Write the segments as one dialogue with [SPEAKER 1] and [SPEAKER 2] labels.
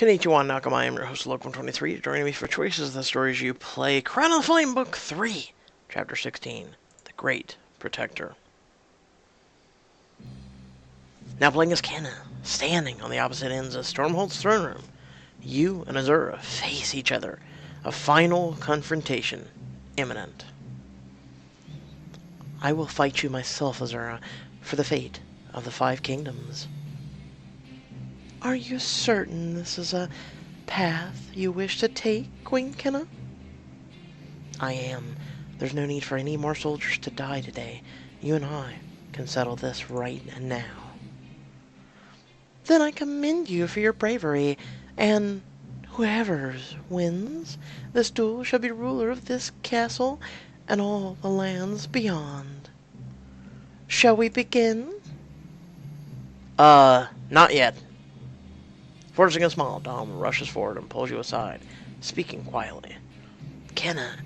[SPEAKER 1] Konnichiwa Nakama, I am your host, Logan23. Joining me for choices of the stories you play, Crown of the Flame, Book 3, Chapter 16, The Great Protector. Now playing as Kenna, standing on the opposite ends of Stormholt's throne room. You and Azura face each other, a final confrontation imminent. I will fight you myself, Azura, for the fate of the Five Kingdoms. Are you certain this is a path you wish to take, Queen Kenna? I am. There's no need for any more soldiers to die today. You and I can settle this right now. Then I commend you for your bravery, and whoever wins this duel shall be ruler of this castle and all the lands beyond. Shall we begin? Not yet. Forcing a smile, Dom rushes forward and pulls you aside, speaking quietly. Kenna,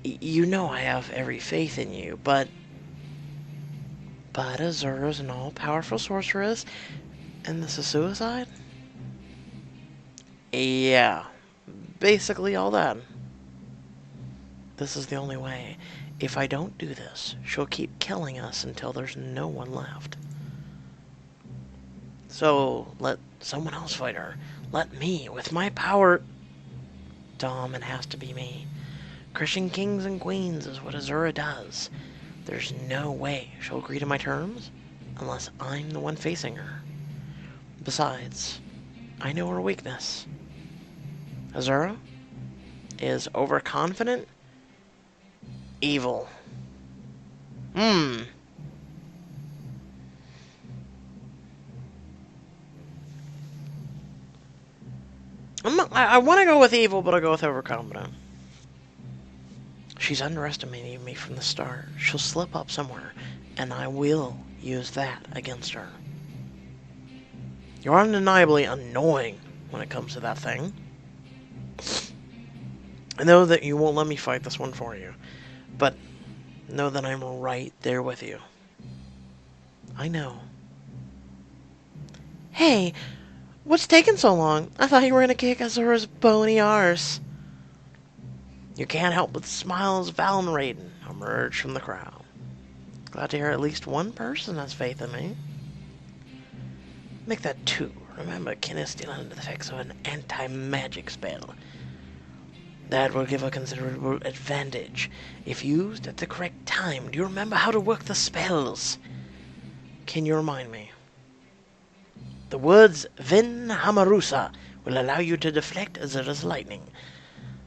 [SPEAKER 1] you know I have every faith in you, but Azura's an all-powerful sorceress, and this is suicide? Yeah, basically all that. This is the only way. If I don't do this, she'll keep killing us until there's no one left. So, let someone else fight her. Let me, with my power... Dom, it has to be me. Crushing kings and queens is what Azura does. There's no way she'll agree to my terms unless I'm the one facing her. Besides, I know her weakness. Azura is overconfident, evil. I want to go with evil, but I'll go with overconfident. She's underestimating me from the start. She'll slip up somewhere, and I will use that against her. You're undeniably annoying when it comes to that thing. I know that you won't let me fight this one for you, but know that I'm right there with you. I know. Hey, what's taking so long? I thought you were going to kick Azura's bony arse. You can't help but smile as Val and Raiden emerge from the crowd. Glad to hear at least one person has faith in me. Make that two. Remember, Ken is still under the effects of an anti-magic spell. That will give a considerable advantage if used at the correct time. Do you remember how to work the spells? Can you remind me? The words Vin Hamarusa will allow you to deflect Azura's lightning.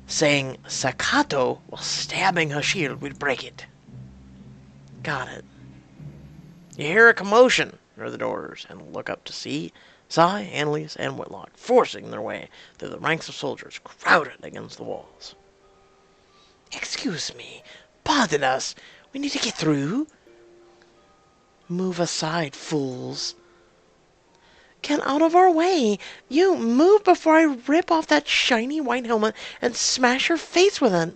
[SPEAKER 1] Saying Sakato while stabbing her shield will break it. Got it. You hear a commotion near the doors and look up to see Sai, Annalise, and Whitlock forcing their way through the ranks of soldiers crowded against the walls. Excuse me. Pardon us. We need to get through. Move aside, fools. Get out of our way! You move before I rip off that shiny white helmet and smash your face with it!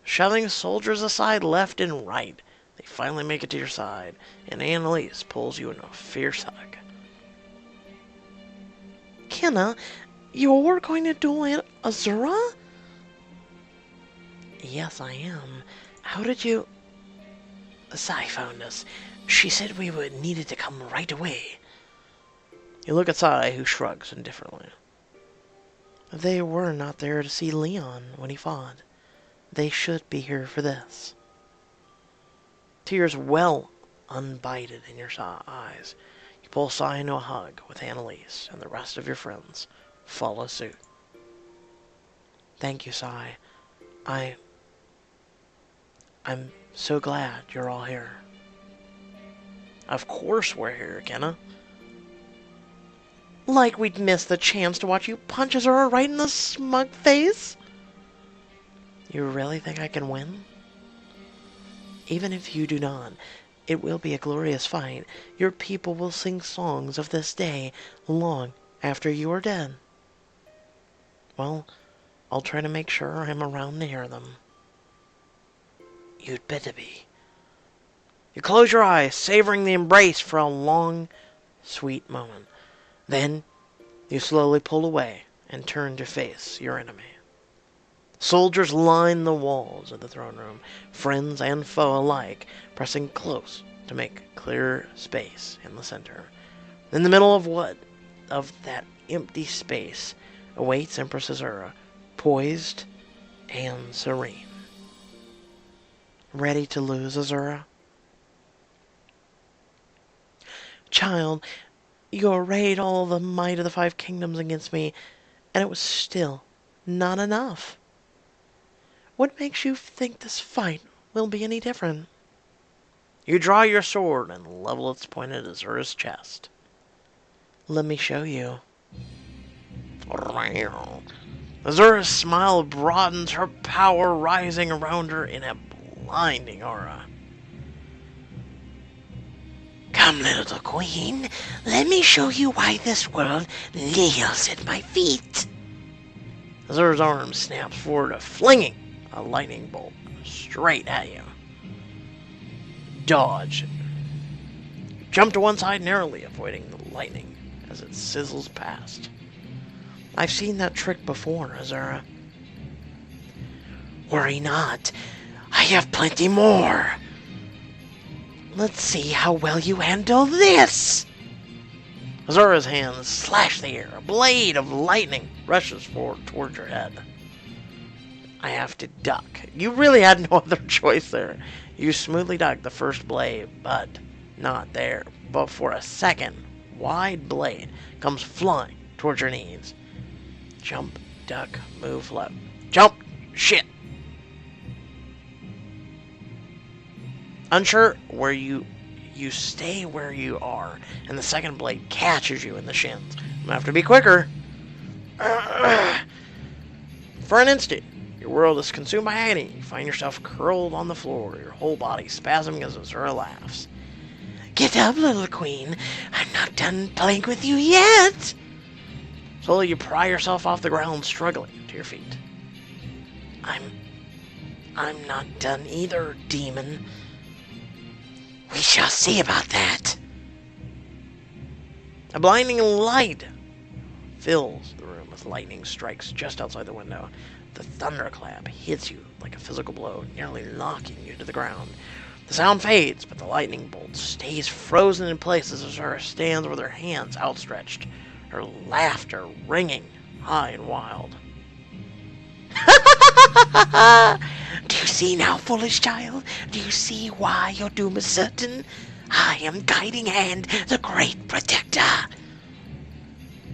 [SPEAKER 1] Shoving soldiers aside left and right, they finally make it to your side, and Annalise pulls you in a fierce hug. Kenna, you're going to duel Azura? Yes, I am. How did you... Sai found us. She said we would needed to come right away. You look at Sai, who shrugs indifferently. They were not there to see Leon when he fought. They should be here for this. Tears well unbided in your eyes. You pull Sai into a hug with Annalise, and the rest of your friends follow suit. Thank you, Sai. I'm so glad you're all here. Of course we're here, Kenna. Like we'd miss the chance to watch you punch Azura right in the smug face? You really think I can win? Even if you do not, it will be a glorious fight. Your people will sing songs of this day long after you are dead. Well, I'll try to make sure I'm around to hear them. You'd better be. You close your eyes, savoring the embrace for a long, sweet moment. Then, You slowly pull away and turn to face your enemy. Soldiers line the walls of the throne room, friends and foe alike, pressing close to make clear space in the center. In the middle of that empty space awaits Empress Azura, poised and serene. Ready to lose, Azura? Child, you arrayed all the might of the 5 kingdoms against me, and it was still not enough. What makes you think this fight will be any different? You draw your sword and level its point at Azura's chest. Let me show you. Azura's smile broadens, her power rising around her in a blinding aura. Come, little queen, let me show you why this world kneels at my feet. Azura's arm snaps forward, flinging a lightning bolt straight at you. Dodge. You jump to one side, narrowly avoiding the lightning as it sizzles past. I've seen that trick before, Azura. Worry not. I have plenty more. Let's see how well you handle this. Azura's hands slash the air. A blade of lightning rushes forward towards your head. I have to duck. You really had no other choice there. You smoothly duck the first blade, but not there. But for a second, wide blade comes flying towards your knees. Jump, duck, move left. Jump! Shit! Unsure where you stay where you are, and the second blade catches you in the shins. I'm gonna have to be quicker. For an instant, your world is consumed by agony. You find yourself curled on the floor, your whole body spasming as Azura laughs. Get up, little queen. I'm not done playing with you yet. Slowly you pry yourself off the ground, struggling to your feet. I'm not done either, demon. We shall see about that. A blinding light fills the room as lightning strikes just outside the window. The thunderclap hits you like a physical blow, nearly knocking you to the ground. The sound fades, but the lightning bolt stays frozen in place as Azura stands with her hands outstretched, her laughter ringing high and wild. Do you see now, foolish child? Do you see why your doom is certain? I am Guiding Hand, the great protector.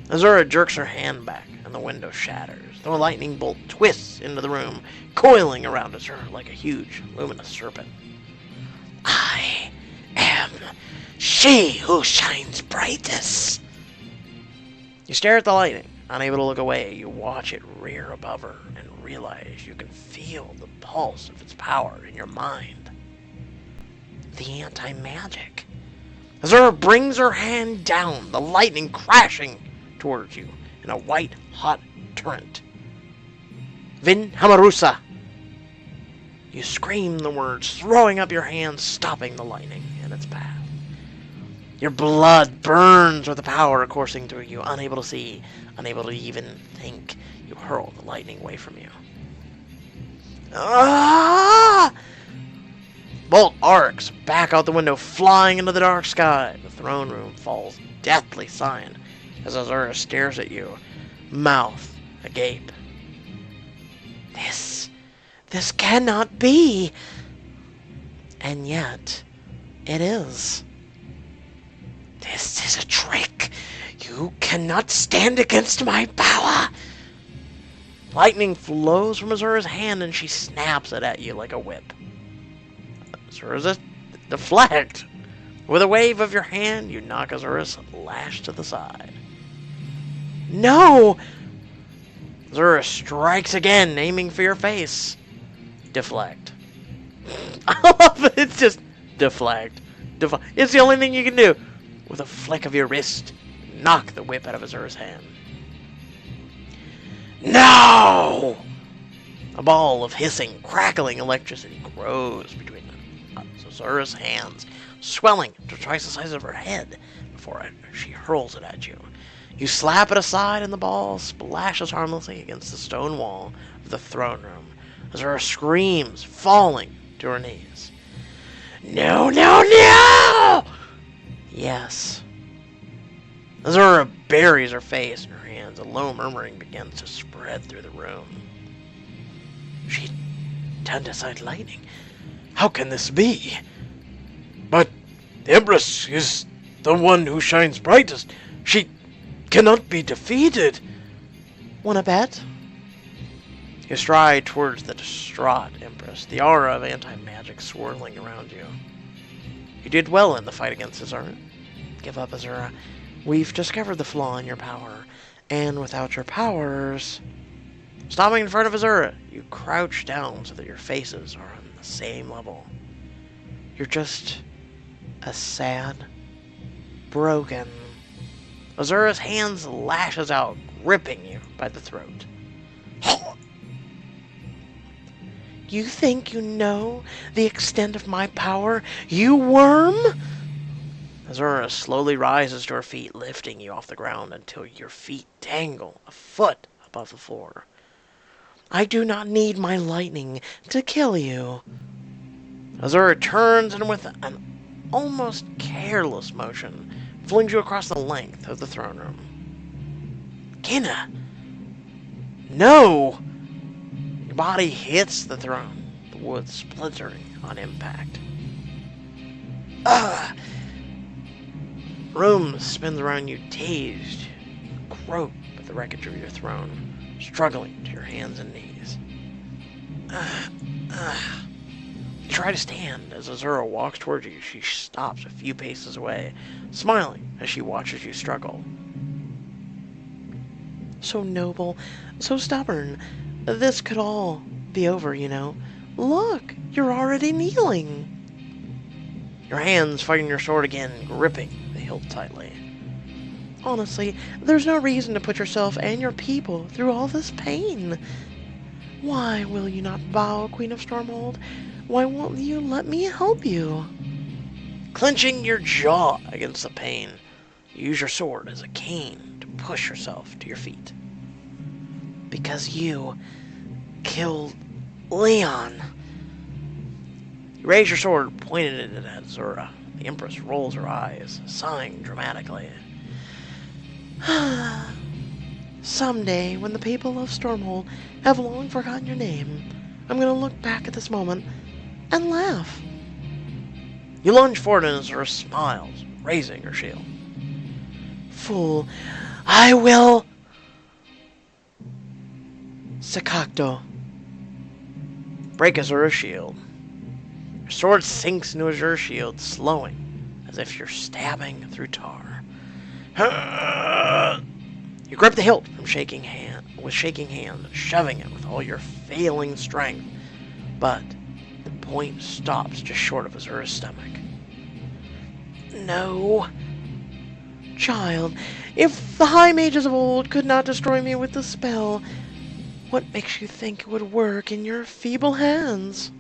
[SPEAKER 1] Azura jerks her hand back, and the window shatters. The lightning bolt twists into the room, coiling around Azura like a huge, luminous serpent. I am she who shines brightest. You stare at the lightning, unable to look away. You watch it rear above her and realize you can feel the pulse of its power in your mind. The anti-magic. Azura brings her hand down, the lightning crashing towards you in a white, hot torrent. Vin Hamarusa. You scream the words, throwing up your hands, stopping the lightning in its path. Your blood burns with the power coursing through you, unable to see, unable to even think. You hurl the lightning away from you. Ah! Bolt arcs back out the window, flying into the dark sky. The throne room falls deathly silent as Azura stares at you, mouth agape. This cannot be. And yet, it is. This is a trick. You cannot stand against my power. Lightning flows from Azura's hand and she snaps it at you like a whip. Azura's deflect. With a wave of your hand, you knock Azura's lash to the side. No! Azura strikes again, aiming for your face. Deflect. I love it. It's just deflect. It's the only thing you can do. With a flick of your wrist, knock the whip out of Azura's hand. No! A ball of hissing, crackling electricity grows between Azura's hands, swelling to twice the size of her head before she hurls it at you. You slap it aside, and the ball splashes harmlessly against the stone wall of the throne room. Azura screams, falling to her knees. No, no, no! Yes. Azura buries her face in her hands. A low murmuring begins to spread through the room. She turned aside lightning. How can this be? But the Empress is the one who shines brightest. She cannot be defeated. Wanna bet? You stride towards the distraught Empress, the aura of anti-magic swirling around you. You did well in the fight against Azura. Give up, Azura. We've discovered the flaw in your power, and without your powers... Stopping in front of Azura, you crouch down so that your faces are on the same level. You're just a sad, broken... Azura's hands lashes out, gripping you by the throat. You think you know the extent of my power, you worm? Azura slowly rises to her feet, lifting you off the ground until your feet dangle a foot above the floor. I do not need my lightning to kill you. Azura turns and with an almost careless motion flings you across the length of the throne room. Kenna! No! Your body hits the throne, the wood splintering on impact. Ugh! Room spins around you, tased. You grope at the wreckage of your throne, struggling to your hands and knees. You try to stand as Azura walks towards you. She stops a few paces away, smiling as she watches you struggle. So noble, so stubborn. This could all be over, you know. Look, you're already kneeling. Your hands fighting your sword again, gripping the hilt tightly. Honestly, there's no reason to put yourself and your people through all this pain. Why will you not bow, Queen of Stormhold? Why won't you let me help you? Clenching your jaw against the pain, you use your sword as a cane to push yourself to your feet. Because you killed Leon. You raise your sword, pointed it at Azura. The Empress rolls her eyes, sighing dramatically. Someday, when the people of Stormhold have long forgotten your name, I'm going to look back at this moment and laugh. You lunge forward and Azura smiles, raising her shield. Fool, I will... Sakakto. Break Azura's shield. Your sword sinks into Azura's shield, slowing, as if you're stabbing through tar. You grip the hilt with shaking hand, shoving it with all your failing strength, but the point stops just short of Azura's stomach. No. Child, if the high mages of old could not destroy me with the spell, what makes you think it would work in your feeble hands?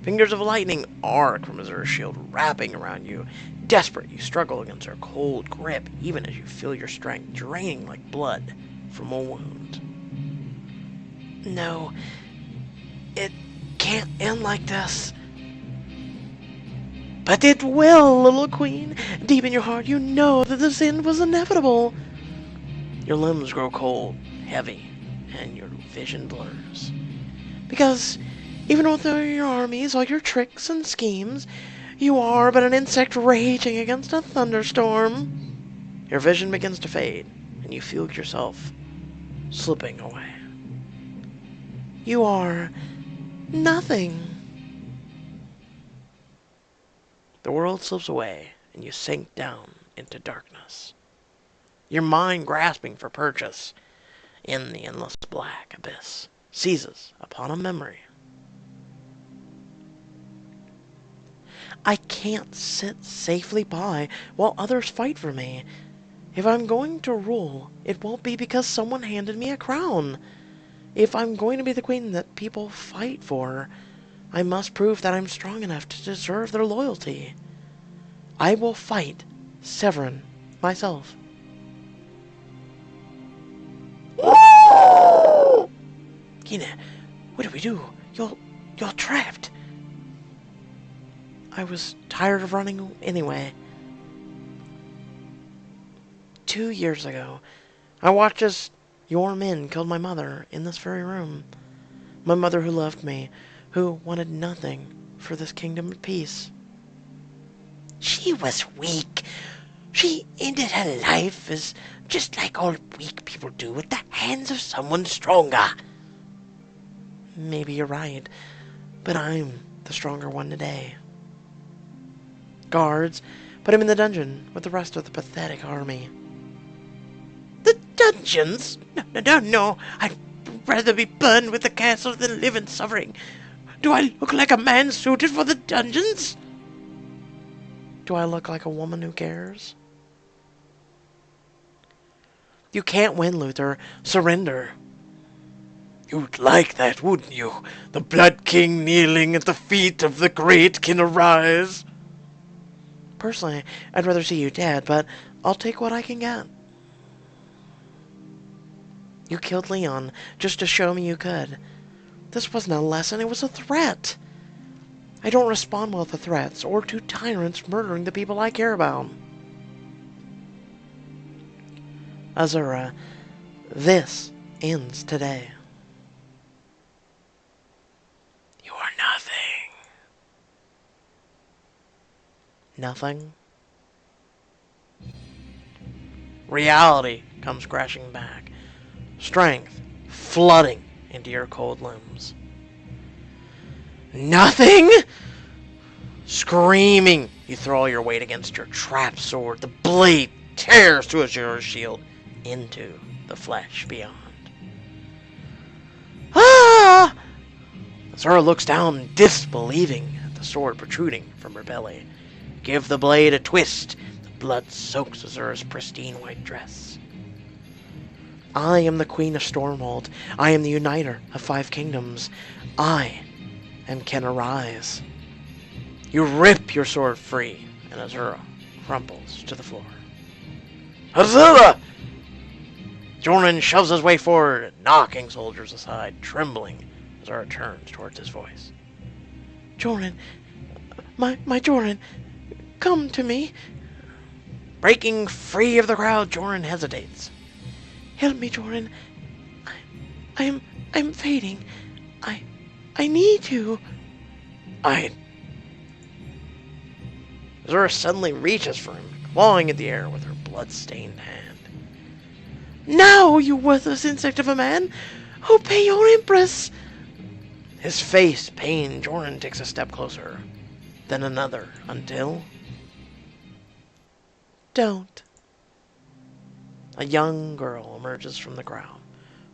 [SPEAKER 1] Fingers of lightning arc from Azura's shield, wrapping around you. Desperate, you struggle against her cold grip, even as you feel your strength draining like blood from a wound. No, it can't end like this. But it will, little queen. Deep in your heart, you know that this end was inevitable. Your limbs grow cold, heavy, and your vision blurs. Because even with all your armies, all your tricks and schemes, you are but an insect raging against a thunderstorm. Your vision begins to fade, and you feel yourself slipping away. You are nothing. The world slips away, and you sink down into darkness. Your mind grasping for purchase in the endless black abyss seizes upon a memory. I can't sit safely by while others fight for me. If I'm going to rule, it won't be because someone handed me a crown. If I'm going to be the queen that people fight for, I must prove that I'm strong enough to deserve their loyalty. I will fight Severin myself. Kenna, what do we do? You're trapped. I was tired of running anyway. 2 years ago, I watched as your men killed my mother in this very room. My mother who loved me, who wanted nothing for this kingdom of peace. She was weak. She ended her life as just like all weak people do at the hands of someone stronger. Maybe you're right, but I'm the stronger one today. Guards, put him in the dungeon with the rest of the pathetic army. The dungeons? No. I'd rather be burned with the castle than live in suffering. Do I look like a man suited for the dungeons? Do I look like a woman who cares? You can't win, Luther. Surrender. You'd like that, wouldn't you? The Blood King kneeling at the feet of the great Kenna rise. Personally, I'd rather see you dead, but I'll take what I can get. You killed Leon just to show me you could. This wasn't a lesson, it was a threat. I don't respond well to threats or to tyrants murdering the people I care about. Azura, this ends today. You are nothing. Nothing? Reality comes crashing back. Strength flooding into your cold limbs. Nothing? Screaming, you throw all your weight against your trapped sword. The blade tears through Azura's shield into the flesh beyond. Ah! Azura looks down, disbelieving at the sword protruding from her belly. Give the blade a twist. The blood soaks Azura's pristine white dress. I am the Queen of Stormhold. I am the Uniter of 5 Kingdoms. I am Kenna Rise. You rip your sword free, and Azura crumples to the floor. Azura! Jordan shoves his way forward, knocking soldiers aside, trembling. Azura turns towards his voice. Jordan, my Jordan, come to me. Breaking free of the crowd, Jordan hesitates. Help me, Jordan. I'm fading. I need you. Azura suddenly reaches for him, clawing at the air with her blood-stained hand. Now, you worthless insect of a man! Obey your Empress! His face pained, Jordan takes a step closer, then another, until... Don't. A young girl emerges from the crowd.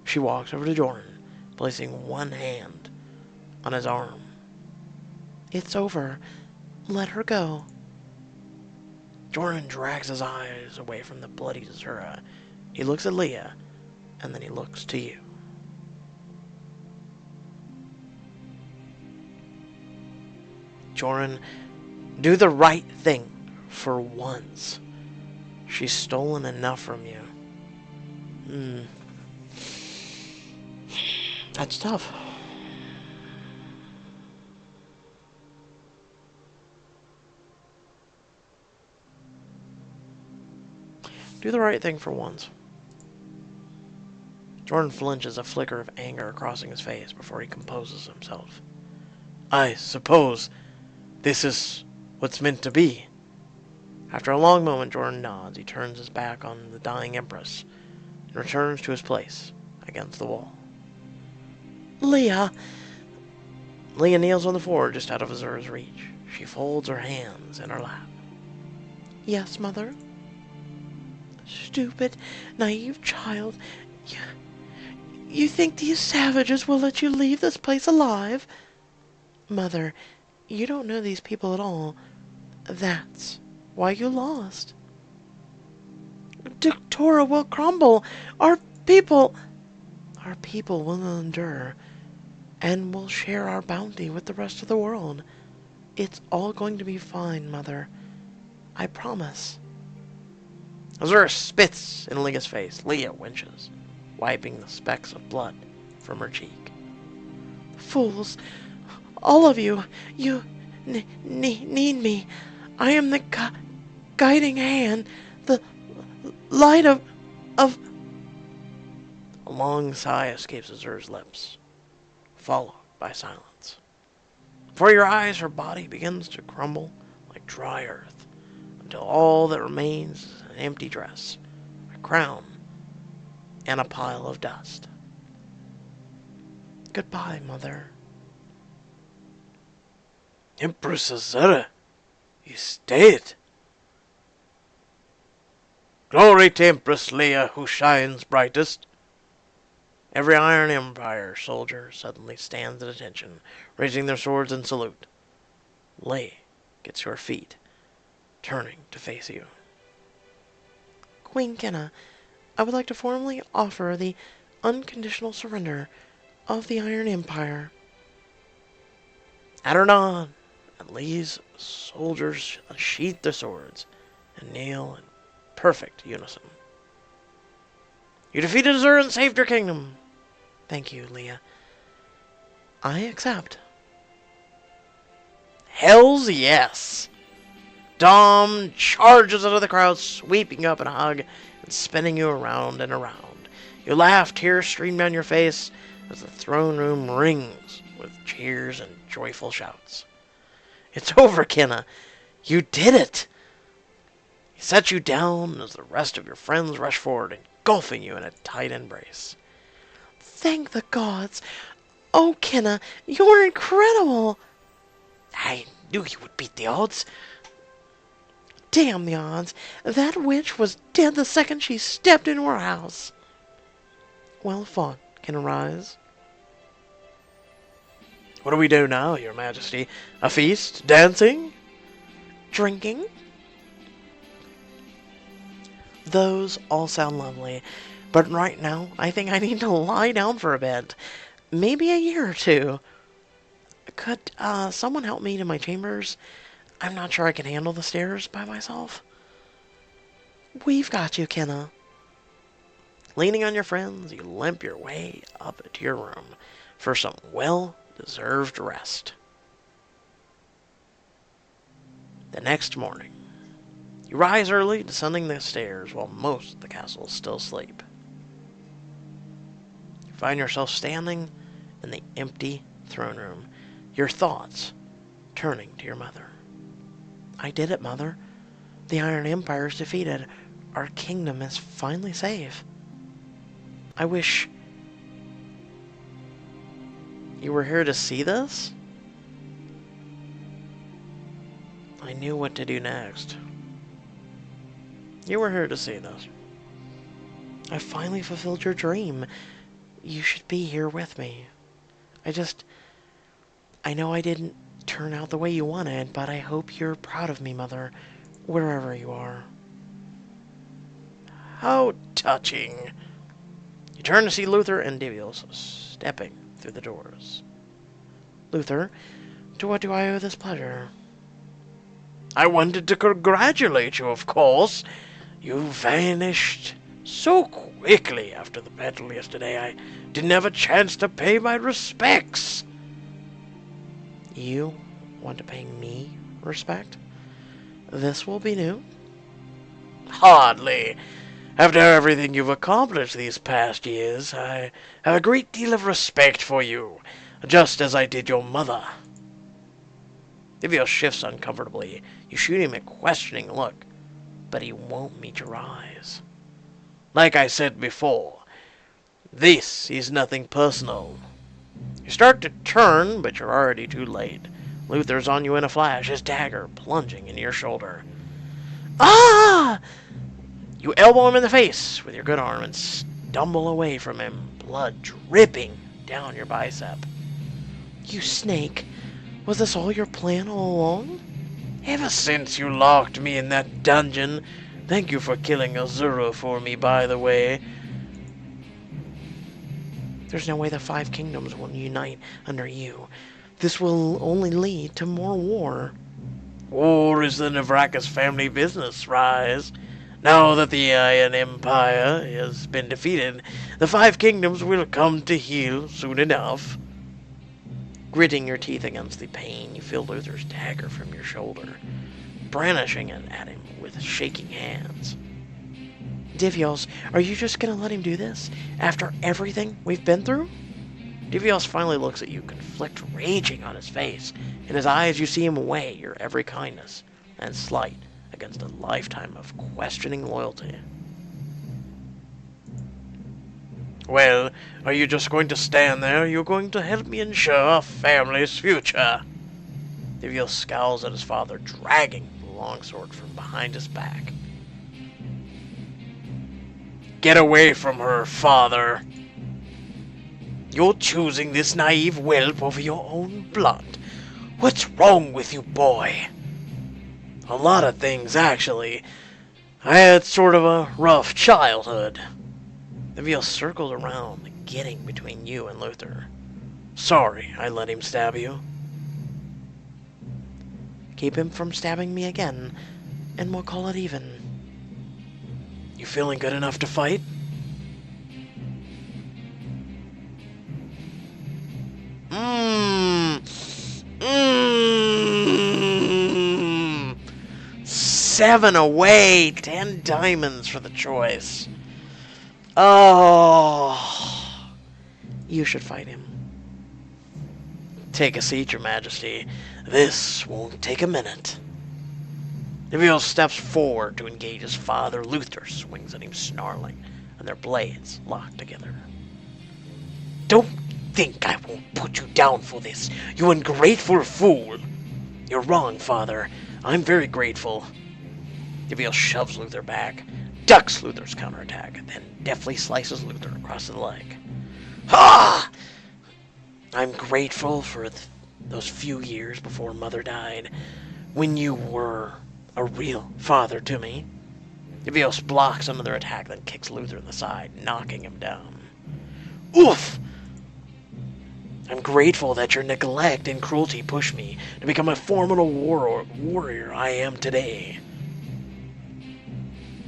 [SPEAKER 1] She walks over to Jordan, placing one hand on his arm. It's over. Let her go. Jordan drags his eyes away from the bloody Azura. He looks at Leah, and then he looks to you. Jordan, do the right thing for once. She's stolen enough from you. That's tough. Do the right thing for once. Jordan flinches, a flicker of anger crossing his face before he composes himself. I suppose this is what's meant to be. After a long moment, Jordan nods. He turns his back on the dying Empress and returns to his place against the wall. Leah! Leah kneels on the floor just out of Azura's reach. She folds her hands in her lap. Yes, Mother? Stupid, naive child. You think these savages will let you leave this place alive? Mother, you don't know these people at all. That's why you lost. Dictora will crumble. Our people will endure, and will share our bounty with the rest of the world. It's all going to be fine, Mother. I promise. Azura spits in Leah's face. Leah winches, wiping the specks of blood from her cheek. fools. All of you. You need me. I am the guiding hand. The light of... A long sigh escapes Azur's lips, followed by silence. Before your eyes, her body begins to crumble like dry earth, until all that remains is an empty dress, a crown, and a pile of dust. Goodbye, Mother.
[SPEAKER 2] Empress Azura is dead. Glory to Empress Leia, who shines brightest.
[SPEAKER 1] Every Iron Empire soldier suddenly stands at attention, raising their swords in salute. Leia gets to her feet, turning to face you. Queen Kenna, I would like to formally offer the unconditional surrender of the Iron Empire. At her nod, and Leia's soldiers unsheath their swords and kneel in perfect unison. You defeated Azura and saved your kingdom. Thank you, Leia. I accept. Hells yes! Dom charges out of the crowd, sweeping up in a hug and spinning you around and around. You laugh, tears stream down your face as the throne room rings with cheers and joyful shouts. It's over, Kenna. You did it! He sets you down as the rest of your friends rush forward, engulfing you in a tight embrace. Thank the gods! Oh, Kenna, you're incredible! I knew you would beat the odds. Damn the odds. That witch was dead the second she stepped into her house. Well fought, Kenna Rise.
[SPEAKER 2] What do we do now, Your Majesty? A feast? Dancing?
[SPEAKER 1] Drinking? Those all sound lovely, but right now I think I need to lie down for a bit. Maybe a year or two. Could someone help me to my chambers? I'm not sure I can handle the stairs by myself. We've got you, Kenna. Leaning on your friends, you limp your way up to your room for some well-deserved rest. The next morning, you rise early, descending the stairs while most of the castle is still asleep. You find yourself standing in the empty throne room, your thoughts turning to your mother. I did it, Mother. The Iron Empire is defeated. Our kingdom is finally safe. I wish you were here to see this. I knew what to do next. You were here to see this. I finally fulfilled your dream. You should be here with me. I know I didn't turn out the way you wanted, but I hope you're proud of me, Mother, wherever you are.
[SPEAKER 2] How touching.
[SPEAKER 1] You turn to see Luther and Divios stepping through the doors. Luther, to what do I owe this pleasure?
[SPEAKER 2] I wanted to congratulate you, of course. You vanished so quickly after the battle yesterday. I didn't have a chance to pay my respects.
[SPEAKER 1] You want to pay me respect? This will be new.
[SPEAKER 2] Hardly. After everything you've accomplished these past years, I have a great deal of respect for you, just as I did your mother.
[SPEAKER 1] Divio shifts uncomfortably. You shoot him a questioning look, but he won't meet your eyes.
[SPEAKER 2] Like I said before, this is nothing personal.
[SPEAKER 1] You start to turn, but you're already too late. Luther's on you in a flash, his dagger plunging into your shoulder. Ah! You elbow him in the face with your good arm and stumble away from him, blood dripping down your bicep. You snake! Was this all your plan all along?
[SPEAKER 2] Ever since you locked me in that dungeon. Thank you for killing Azura for me, by the way.
[SPEAKER 1] There's no way the Five Kingdoms will unite under you. This will only lead to more war.
[SPEAKER 2] War is the Navrakas family business, Rise. Now that the Iron Empire has been defeated, the Five Kingdoms will come to heel soon enough.
[SPEAKER 1] Gritting your teeth against the pain, you feel Luther's dagger from your shoulder, brandishing it at him with shaking hands. Divios, are you just gonna let him do this? After everything we've been through? Divios finally looks at you, conflict raging on his face. In his eyes, you see him weigh your every kindness and slight against a lifetime of questioning loyalty.
[SPEAKER 2] Well, are you just going to stand there? You're going to help me ensure our family's future.
[SPEAKER 1] Divios scowls at his father, dragging the longsword from behind his back.
[SPEAKER 2] Get away from her, father. You're choosing this naive whelp over your own blood. What's wrong with you, boy?
[SPEAKER 1] A lot of things, actually. I had sort of a rough childhood. Divios circled around, getting between you and Luther. Sorry I let him stab you. Keep him from stabbing me again, and we'll call it even. You feeling good enough to fight? Mmm. 7 away. 10 diamonds for the choice. Oh. You should fight him. Take a seat, Your Majesty. This won't take a minute. Divios steps forward to engage his father. Luther swings at him, snarling, and their blades lock together. Don't think I won't put you down for this, you ungrateful fool. You're wrong, father. I'm very grateful. Divios shoves Luther back, ducks Luther's counterattack, then deftly slices Luther across the leg. Ha! I'm grateful for those few years before Mother died, when you were a real father to me. Divios blocks another attack, then kicks Luther in the side, knocking him down. Oof! I'm grateful that your neglect and cruelty pushed me to become a formidable warrior I am today.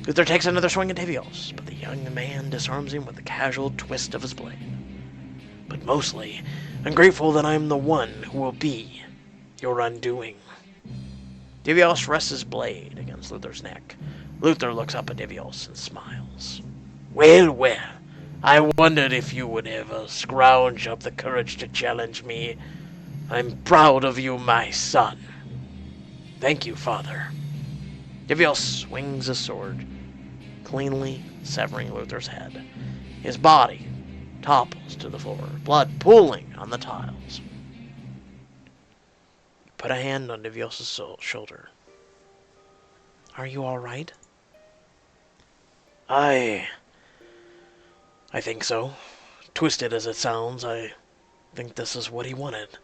[SPEAKER 1] Luther takes another swing at Divios, but the young man disarms him with a casual twist of his blade. But mostly, I'm grateful that I'm the one who will be your undoing. Divios rests his blade against Luther's neck. Luther looks up at Divios and smiles. Well, well, I wondered if you would ever scrounge up the courage to challenge me. I'm proud of you, my son. Thank you, father. Divios swings his sword, cleanly severing Luther's head. His body topples to the floor, blood pooling on the tiles. You put a hand on Divios' shoulder. Are you all right? I think so. Twisted as it sounds, I think this is what he wanted.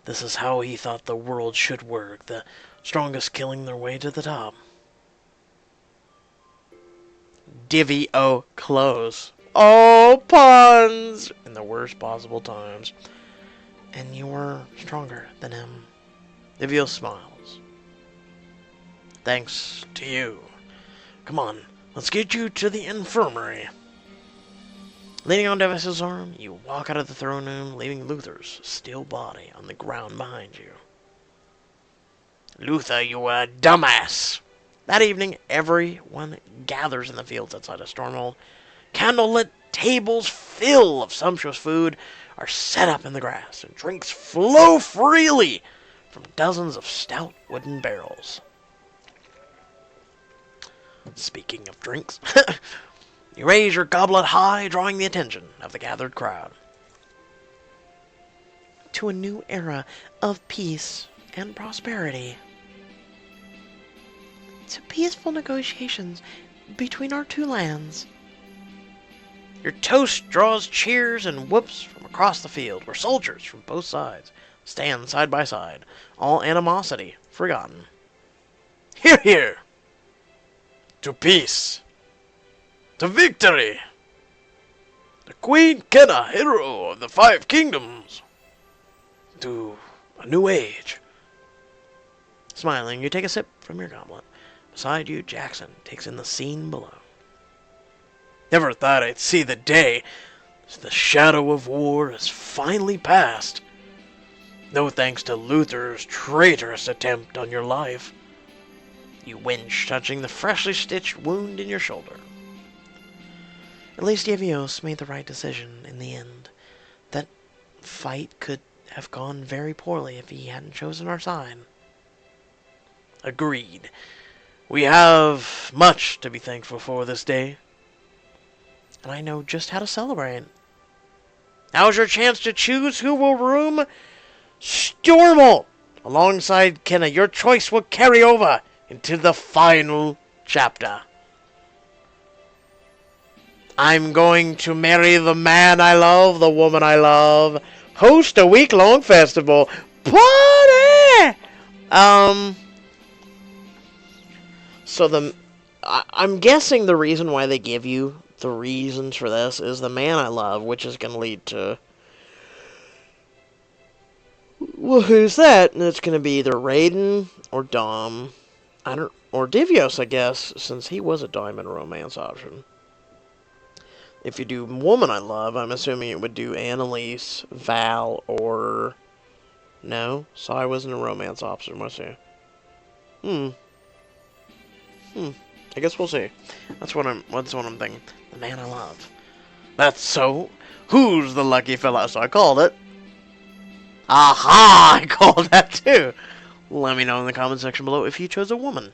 [SPEAKER 1] This is how he thought the world should work, the strongest killing their way to the top. Divio close. Oh, puns! In the worst possible times. And you were stronger than him. Divio smiles. Thanks to you. Come on, let's get you to the infirmary. Leaning on Divios' arm, you walk out of the throne room, leaving Luther's still body on the ground behind you. Luther, you a dumbass! That evening, everyone gathers in the fields outside of Stormhold. Candlelit tables full of sumptuous food are set up in the grass, and drinks flow freely from dozens of stout wooden barrels. Speaking of drinks, you raise your goblet high, drawing the attention of the gathered crowd. To a new era of peace and prosperity. To peaceful negotiations between our two lands. Your toast draws cheers and whoops from across the field, where soldiers from both sides stand side by side, all animosity forgotten. Hear, hear! To peace! To victory! To Queen Kenna, hero of the 5 kingdoms! To a new age! Smiling, you take a sip from your goblet. Beside you, Jackson takes in the scene below. Never thought I'd see the day. The shadow of war has finally passed.
[SPEAKER 2] No thanks to Luther's traitorous attempt on your life.
[SPEAKER 1] You whinge, touching the freshly stitched wound in your shoulder. At least Yevios made the right decision in the end. That fight could have gone very poorly if he hadn't chosen our side.
[SPEAKER 2] Agreed. We have much to be thankful for this day.
[SPEAKER 1] And I know just how to celebrate.
[SPEAKER 2] Now's your chance to choose who will room Stormhold alongside Kenna. Your choice will carry over into the final chapter. I'm going to marry the man I love, the woman I love. Host a week-long festival. Party!
[SPEAKER 1] So I'm guessing the reason why they give you the reasons for this is the man I love, which is going to lead to... Well, who's that? And it's going to be either Raiden or Dom. Or Divios, I guess, since he was a diamond romance option. If you do woman I love, I'm assuming it would do Annalise, Val, or... No? Sai wasn't a romance option, was he? I guess we'll see. That's what I'm thinking. The man I love.
[SPEAKER 2] That's so. Who's the lucky fella? So I called it. Aha! I called that too.
[SPEAKER 1] Let me know in the comment section below if you chose a woman.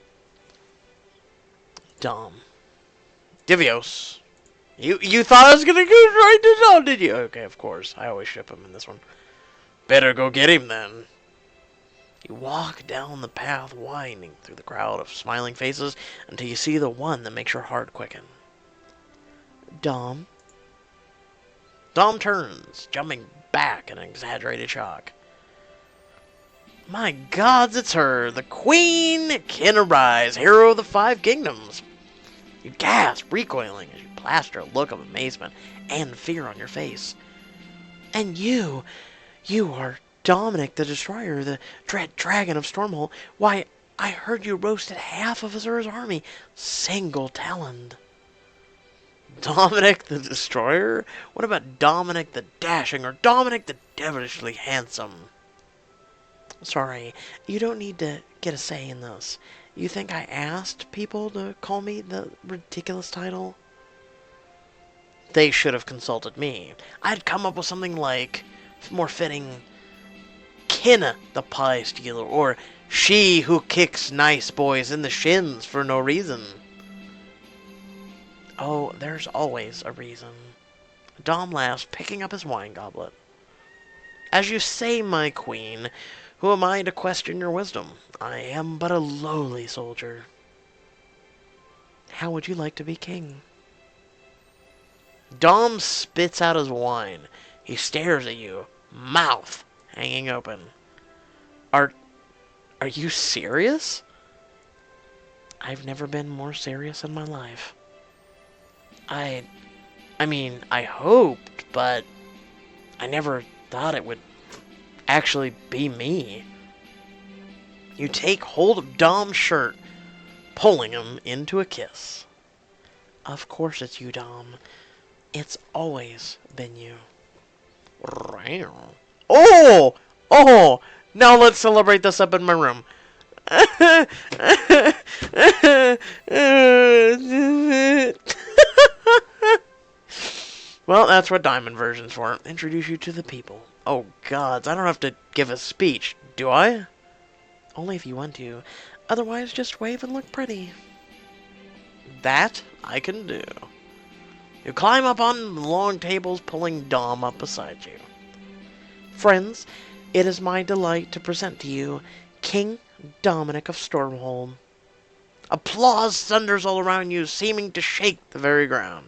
[SPEAKER 1] Dom.
[SPEAKER 2] Divios. You thought I was gonna go right to Dom, did you? Okay, of course. I always ship him in this one. Better go get him then.
[SPEAKER 1] You walk down the path, winding through the crowd of smiling faces until you see the one that makes your heart quicken. Dom. Dom turns, jumping back in an exaggerated shock. My gods, it's her, the Queen Kenna, hero of the Five Kingdoms. You gasp, recoiling as you plaster a look of amazement and fear on your face. And you are Dominic the Destroyer, the dread dragon of Stormhold. Why, I heard you roasted half of Azura's army, single-taloned.
[SPEAKER 2] Dominic the Destroyer? What about Dominic the Dashing or Dominic the Devilishly Handsome?
[SPEAKER 1] Sorry, you don't need to get a say in this. You think I asked people to call me the ridiculous title? They should have consulted me. I'd come up with something like, more fitting, Kenna the Pie Stealer, or She Who Kicks Nice Boys in the Shins for no reason. Oh, there's always a reason. Dom laughs, picking up his wine goblet. As you say, my queen, who am I to question your wisdom? I am but a lowly soldier. How would you like to be king? Dom spits out his wine. He stares at you, mouth hanging open. Are you serious? I've never been more serious in my life. I mean, I hoped, but I never thought it would actually be me. You take hold of Dom's shirt, pulling him into a kiss. Of course it's you, Dom. It's always been you.
[SPEAKER 2] Oh! Oh! Now let's celebrate this up in my room.
[SPEAKER 1] Well, that's what Diamond version's for. Introduce you to the people. Oh, gods, I don't have to give a speech, do I? Only if you want to. Otherwise, just wave and look pretty. That I can do. You climb up on the long tables, pulling Dom up beside you. Friends, it is my delight to present to you King Dominic of Stormhold. Applause thunders all around you, seeming to shake the very ground.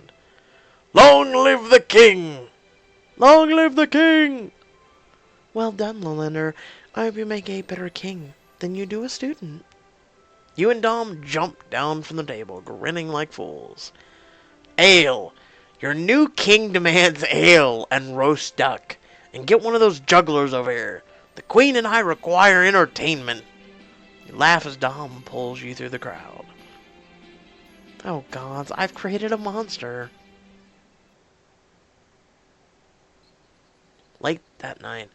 [SPEAKER 2] Long live the king! Long live the king!
[SPEAKER 1] Well done, Lolander. I hope you make a better king than you do a student. You and Dom jump down from the table, grinning like fools.
[SPEAKER 2] Ale! Your new king demands ale and roast duck. And get one of those jugglers over here. The queen and I require entertainment.
[SPEAKER 1] You laugh as Dom pulls you through the crowd. Oh gods, I've created a monster. Late that night,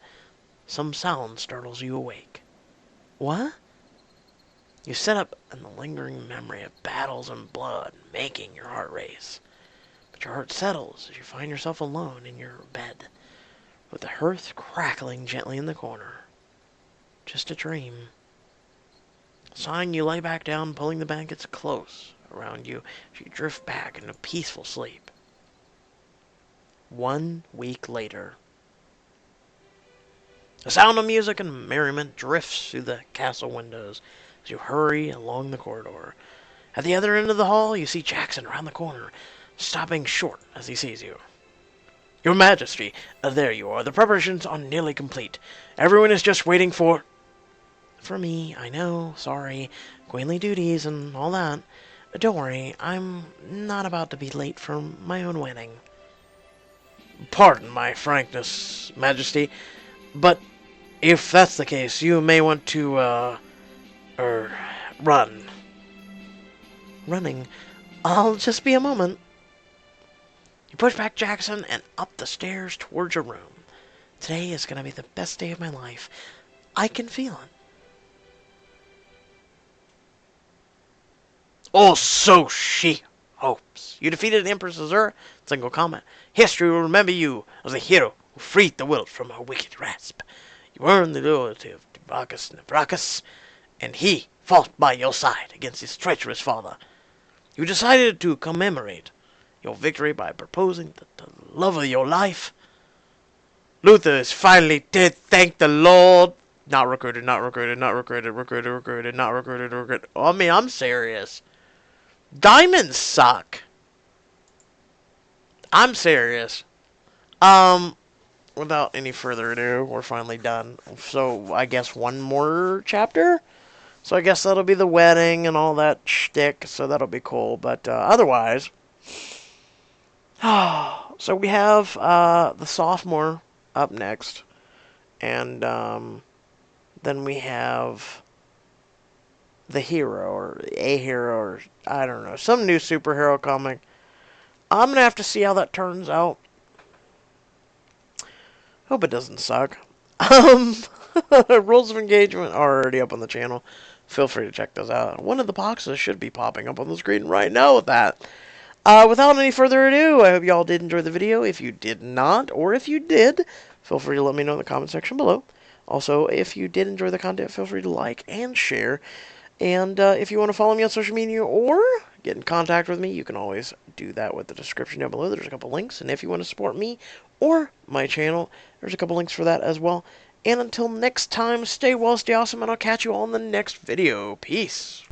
[SPEAKER 1] Some sound startles you awake. What? You sit up in the lingering memory of battles and blood making your heart race. But your heart settles as you find yourself alone in your bed, with the hearth crackling gently in the corner. Just a dream. Sighing, you lay back down, pulling the blankets close around you as you drift back into peaceful sleep. 1 week later. The sound of music and merriment drifts through the castle windows as you hurry along the corridor. At the other end of the hall, you see Jackson around the corner, stopping short as he sees you. Your Majesty, there you are. The preparations are nearly complete. Everyone is just waiting for... For me, I know, sorry. Queenly duties and all that. Don't worry, I'm not about to be late for my own wedding. Pardon my frankness, Majesty, but if that's the case, you may want to, run. Running? I'll just be a moment. You push back Jackson and up the stairs towards your room. Today is going to be the best day of my life. I can feel it. Oh, so she hopes. You defeated Empress Azura. Single comment. History will remember you as a hero who freed the world from her wicked grasp. You earned the loyalty of Dubacus Nebracus, and he fought by your side against his treacherous father. You decided to commemorate your victory by proposing that the love of your life, Luther, is finally dead, thank the Lord. Not recruited, not recruited, not recruited, recruited, recruited, not recruited, recruited. I mean, I'm serious. Diamonds suck. I'm serious. Without any further ado, we're finally done. So, I guess one more chapter? So I guess that'll be the wedding and all that shtick, so that'll be cool. But otherwise... So we have the sophomore up next. And then we have the hero, or a hero, or I don't know, some new superhero comic. I'm going to have to see how that turns out. Hope it doesn't suck. Rules of engagement are already up on the channel. Feel free to check those out. One of the boxes should be popping up on the screen right now with that. Without any further ado, I hope y'all did enjoy the video. If you did not, or if you did, feel free to let me know in the comment section below. Also, if you did enjoy the content, feel free to like and share. And if you want to follow me on social media or get in contact with me, you can always do that with the description down below. There's a couple links. And if you want to support me or my channel, there's a couple links for that as well. And until next time, stay well, stay awesome, and I'll catch you all in the next video. Peace.